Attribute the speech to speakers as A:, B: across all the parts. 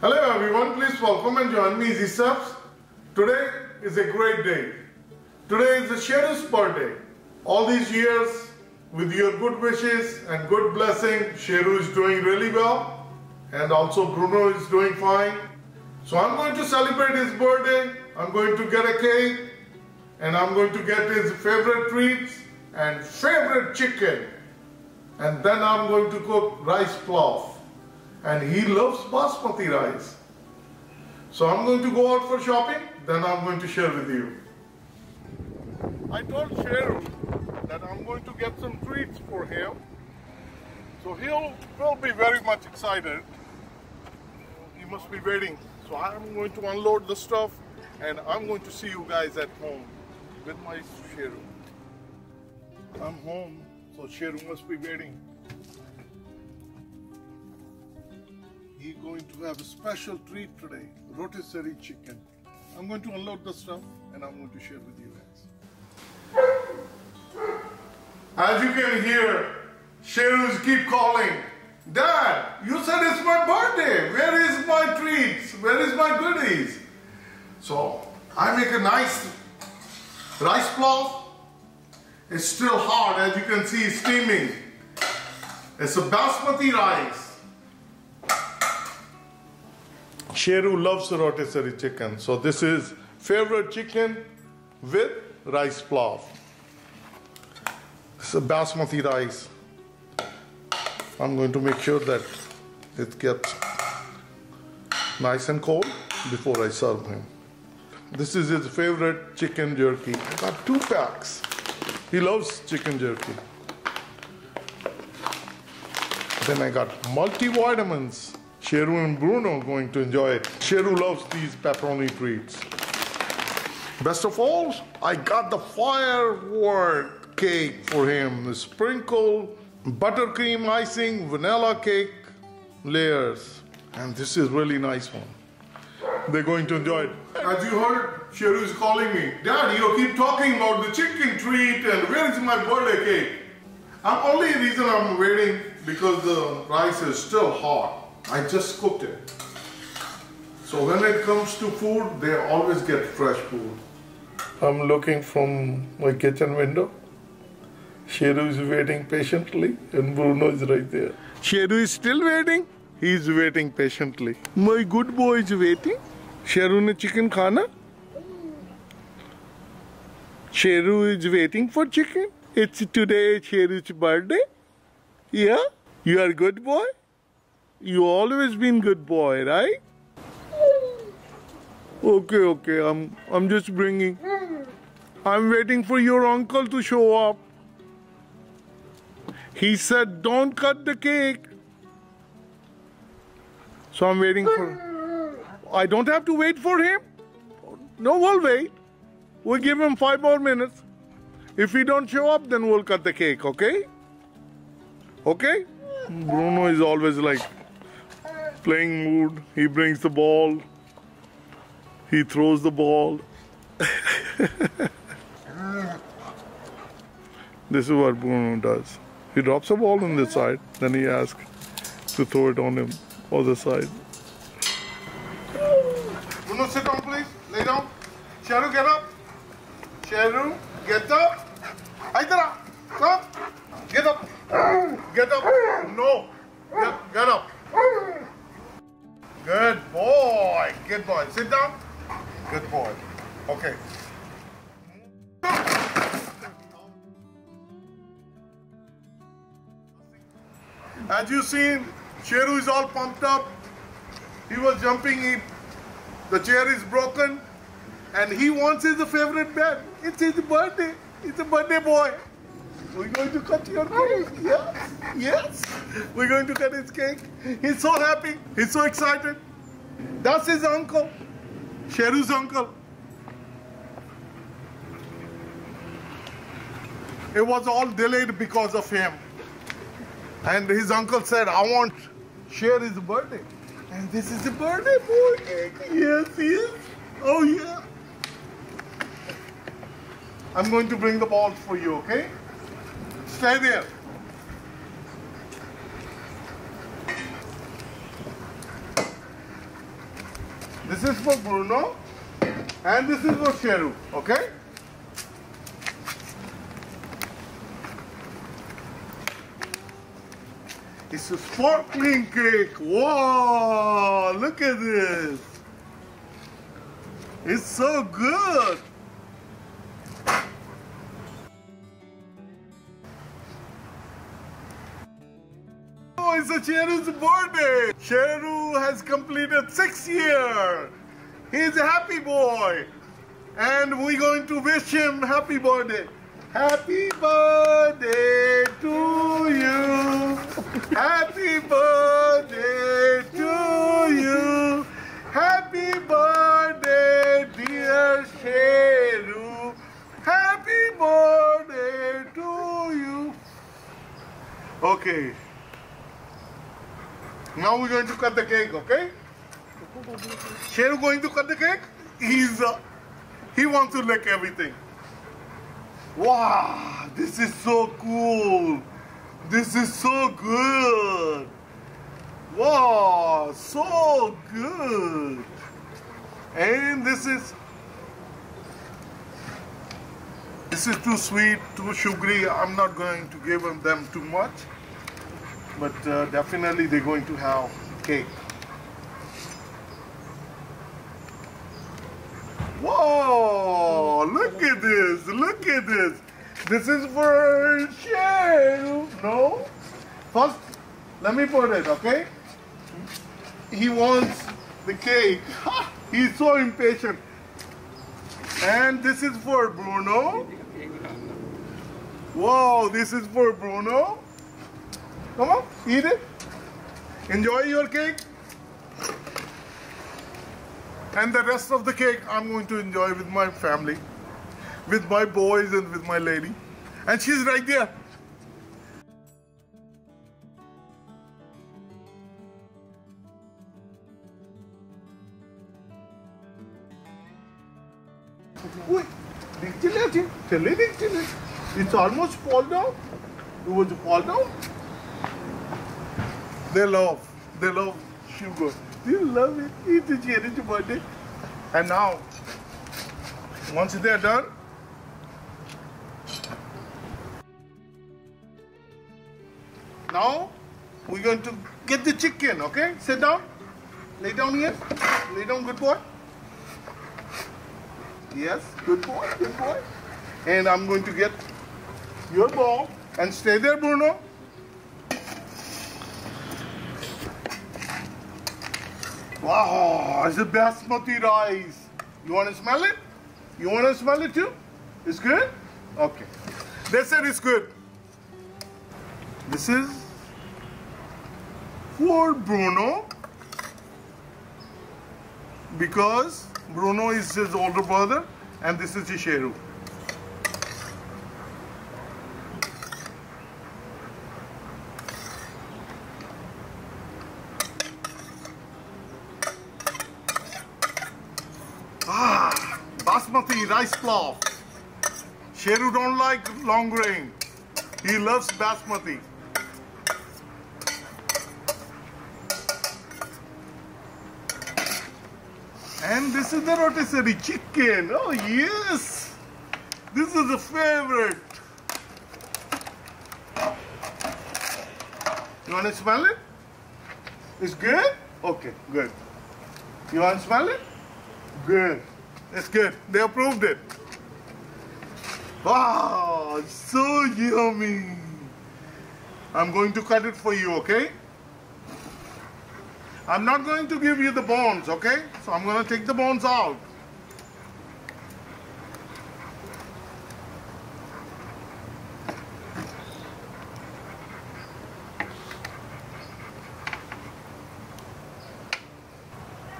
A: Hello everyone, please welcome and join me Easy Steps. Today is a great day. Today is the Sheru's birthday. All these years, with your good wishes and good blessing, Sheru is doing really well, and also Bruno is doing fine. So I'm going to celebrate his birthday. I'm going to get a cake, and I'm going to get his favorite treats and favorite chicken, and then I'm going to cook rice plof. And he loves basmati rice. So I'm going to go out for shopping, then I'm going to share with you. I told Sheru that I'm going to get some treats for him. So will be very much excited. He must be waiting. So I'm going to unload the stuff and I'm going to see you guys at home with my Sheru. I'm home, so Sheru must be waiting. He's going to have a special treat today, rotisserie chicken. I'm going to unload the stuff and I'm going to share with you guys. As you can hear, Sheru's keep calling, Dad, you said it's my birthday. Where is my treats? Where is my goodies? So I make a nice rice plof. It's still hot, as you can see, steaming. It's a basmati rice. Sheru loves rotisserie chicken, so this is favorite chicken with rice plof. This is basmati rice. I'm going to make sure that it gets nice and cold before I serve him. This is his favorite chicken jerky. I got 2 packs. He loves chicken jerky. Then I got multivitamins. Sheru and Bruno are going to enjoy it. Sheru loves these pepperoni treats. Best of all, I got the firework cake for him. The sprinkle, buttercream icing, vanilla cake layers. And this is really nice one. They're going to enjoy it. As you heard, Sheru is calling me. Dad, you keep talking about the chicken treat and where is my birthday cake? Only reason I'm waiting because the rice is still hot. I just cooked it. So when it comes to food, they always get fresh food. I'm looking from my kitchen window. Sheru is waiting patiently and Bruno is right there. Sheru is still waiting. He is waiting patiently. My good boy is waiting. Sheru ne chicken khana? Sheru is waiting for chicken. It's today Sheru's birthday. Yeah? You are a good boy? You always been good boy, right? Okay, I'm just bringing. I'm waiting for your uncle to show up. He said don't cut the cake. So I'm waiting for. I don't have to wait for him. No, we'll wait. We'll give him 5 more minutes. If he don't show up, then we'll cut the cake, okay? Okay? Bruno is always like playing mood. He brings the ball. He throws the ball. This is what Bruno does. He drops a ball on this side, then he asks to throw it on him other side. Bruno, sit down please. Lay down. Sheru, get up. Sheru, get up. Aidara, come. Get up. Get up. No. Get up. Good boy. Good boy. Sit down. Good boy. Okay. As you seen, Sheru is all pumped up. He was jumping. The chair is broken. And he wants his favorite bed. It's his birthday. It's a birthday boy. We're going to cut your cake. Yes. Yes. We're going to cut his cake. He's so happy. He's so excited. That's his uncle. Sheru's uncle. It was all delayed because of him. And his uncle said, I want share his birthday. And this is the birthday boy cake. Yes, yes. Oh, yeah. I'm going to bring the balls for you, okay? Stay there. This is for Bruno. And this is for Sheru. Okay? It's a sparkling cake. Wow! Look at this. It's so good. Oh, it's a Sheru's birthday. Sheru has completed 6 years. He's a happy boy. And we're going to wish him happy birthday. Happy birthday to you. Happy birthday to you. Happy birthday, dear Sheru. Happy birthday to you. Okay. Now we're going to cut the cake, okay? Sheru going to cut the cake? He wants to lick everything. Wow, this is so cool. This is so good. Wow, so good. And this is too sweet, too sugary. I'm not going to give them too much. But definitely they're going to have cake. Whoa! Look at this! Look at this! This is for Sheru. No? First, let me put it, okay? He wants the cake. He's so impatient. And this is for Bruno. Whoa! This is for Bruno. Come on, eat it. Enjoy your cake. And the rest of the cake I'm going to enjoy with my family, with my boys and with my lady. And she's right there. Wait, it's almost fall down. It was fall down. They love sugar. You love it. Eat the cherry to birthday. And now, once they're done, now we're going to get the chicken, okay? Sit down. Lay down here. Lay down, good boy. Yes, good boy, good boy. And I'm going to get your bowl and stay there, Bruno. Wow, it's a basmati rice. You want to smell it? You want to smell it too? It's good? Okay. They said it's good. This is for Bruno because Bruno is his older brother and this is Sheru. Basmati rice flour. Sheru don't like long grain. He loves basmati. And this is the rotisserie chicken. Oh yes, this is a favorite. You want to smell it? It's good? Okay, good. You want to smell it? Good. It's good. They approved it. Wow, so yummy. I'm going to cut it for you, okay? I'm not going to give you the bones, okay? So I'm going to take the bones out.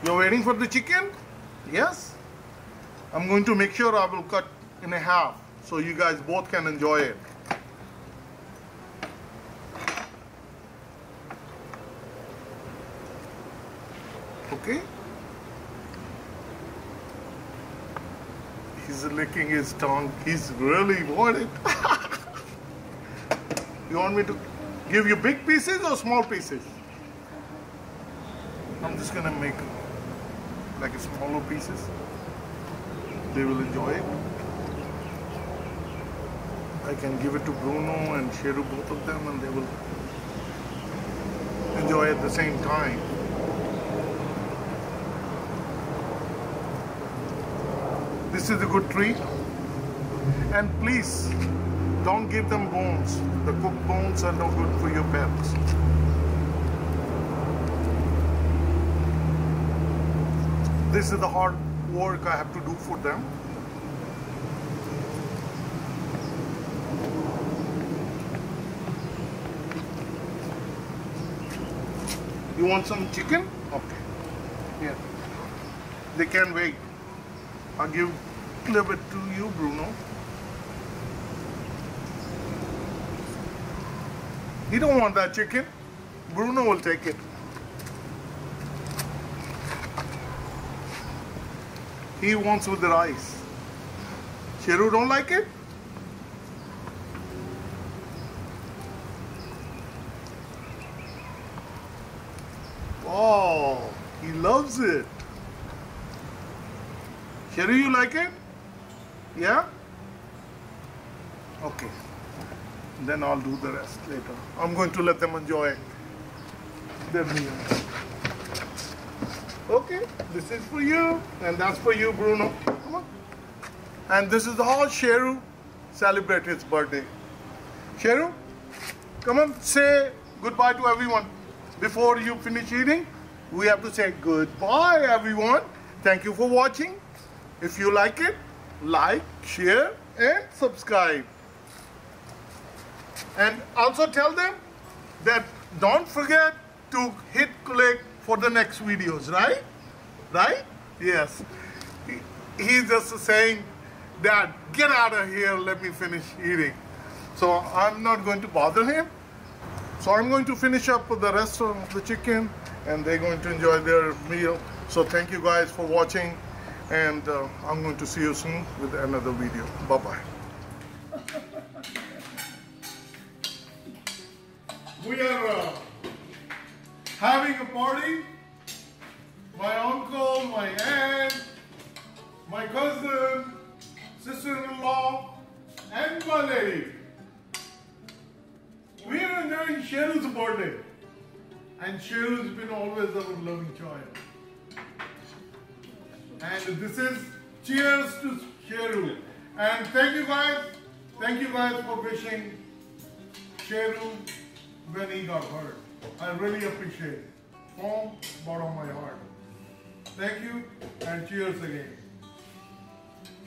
A: You're waiting for the chicken? Yes? I'm going to make sure I will cut in half so you guys both can enjoy it. Okay? He's licking his tongue. He's really wanted. You want me to give you big pieces or small pieces? I'm just gonna make like smaller pieces. They will enjoy it. I can give it to Bruno and Sheru, both of them, and they will enjoy at the same time. This is a good treat. And please, don't give them bones. The cooked bones are no good for your pets. This is the hard work I have to do for them. You want some chicken? Okay. Here. They can't wait. I'll give it to you, Bruno. He don't want that chicken. Bruno will take it. He wants with the rice. Sheru don't like it? Oh, he loves it. Sheru, you like it? Yeah? Okay. Then I'll do the rest later. I'm going to let them enjoy their meal. Okay, this is for you, and that's for you, Bruno. Come on. And this is how Sheru celebrate his birthday. Sheru, come on, say goodbye to everyone. Before you finish eating, we have to say goodbye, everyone. Thank you for watching. If you like it, like, share, and subscribe. And also tell them that don't forget to hit click for the next videos, right? Right? Yes. He's just saying, Dad, get out of here, let me finish eating. So I'm not going to bother him. So I'm going to finish up the rest of the chicken, and they're going to enjoy their meal. So thank you guys for watching, and I'm going to see you soon with another video. Bye-bye. We are having a party. My uncle, my aunt, my cousin, sister-in-law, and my lady. We are enjoying Sheru's birthday. And Sheru's been always our loving child. And this is cheers to Sheru. And thank you guys for wishing Sheru when he got hurt. I really appreciate it. From bottom of my heart. Thank you, and cheers again.